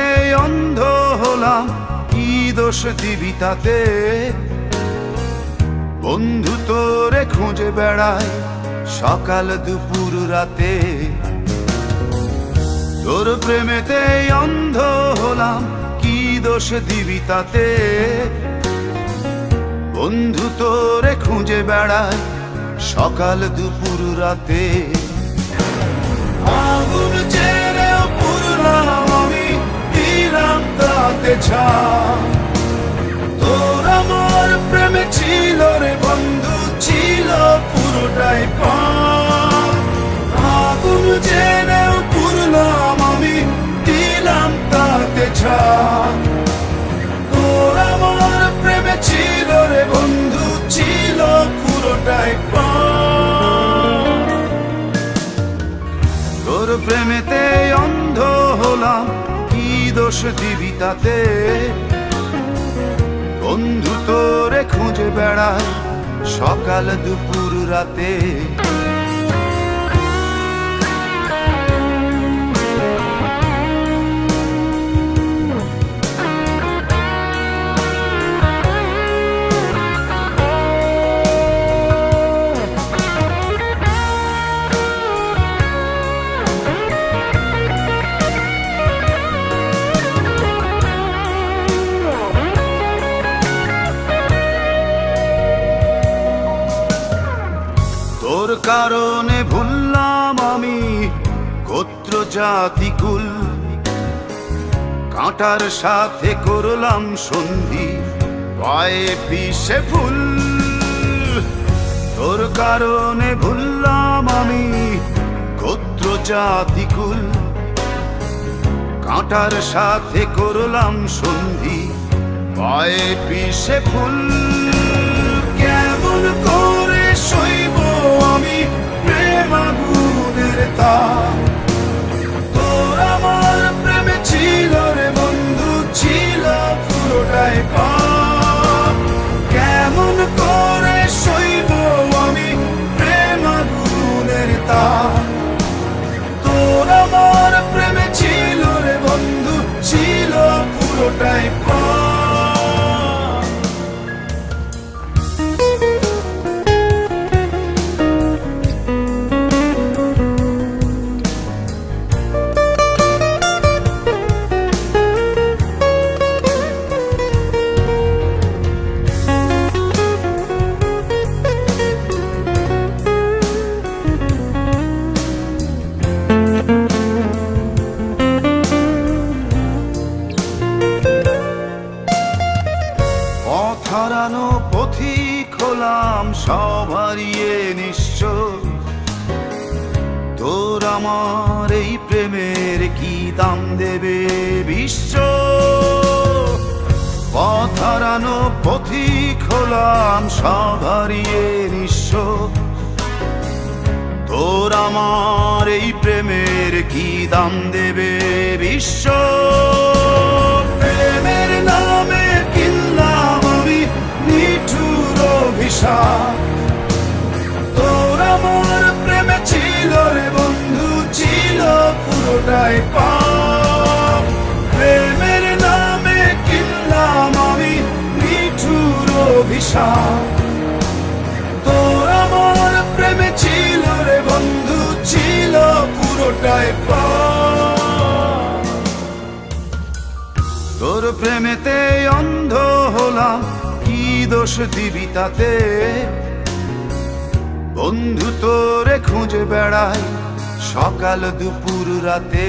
প্রেমেতে অন্ধ হলাম, কি দোষ দিবি তাতে? বন্ধু তোরে খুঁজে বেড়ায় সকাল দুপুর রাতে। তোর প্রেমেতে অন্ধ হলাম, কি দোষ দিবি তাতে? বন্ধু তোরে খুঁজে বেড়ায় সকাল দুপুর রাতে। আগুন জেলেও পুরলাম আমি, দিলাম তাতে ছাই। তোর আমার প্রেমে ছিল রে বন্ধু, ছিল পুরোটাই পাপ। আগুন জেলেও পুরলাম আমি, দিলাম তাতে ছাই। তোর আমার প্রেমে ছিল রে বন্ধু, ছিল পুরোটাই পাপ। তোর প্রেমেতে অন্ধ হলাম, কি দোষ দিবি তাতে? বন্ধু তোরে খুঁজে বেড়ায় সকাল দুপুর রাতে। তোর কারণে ভুললাম আমি গোত্র জাতি কুল, কাঁটার সাথে করলাম সন্ধি, পায়ে পিষে ফুল। তোর কারণে ভুললাম আমি গোত্র জাতি কুল, কাঁটার সাথে করলাম সন্ধি, পায়ে পিষে ফুল। কেমন করে সইব আমি প্রেম আগুনের তাপ? তোর আমার প্রেমে ছিল রে বন্ধু, ছিল পুরোটাই পাপ। কেমন করে সইব আমি প্রেম আগুনের তাপ? তোর আমার প্রেমে ছিল রে বন্ধু, ছিল পুরোটাই পাপ। হারানো পথিক হলাম সব হারিয়ে নিঃস্ব। তোর আমার এই প্রেমের কি দাম দেবে বিশ্ব? পথ হারানো পথিক হলাম সব হারিয়ে নিঃস্ব। তোর আমার এই প্রেমের কি দাম দেবে বিশ্ব? প্রেমের নামে কিনলাম আমি নিঠুর অভিশাপ। তোর আমার প্রেমে ছিল রে বন্ধু, ছিল পুরোটাই পাপ। প্রেমের নামে কিনলাম আমি নিঠুর অভিশাপ। তোর আমার প্রেমে ছিল রে বন্ধু, ছিল পুরোটাই পাপ। তোর প্রেমেতে অন্ধ হলাম, কি দোষ দিবি তাতে? বন্ধু তোরে খুঁজে বেড়ায় সকাল দুপুর রাতে।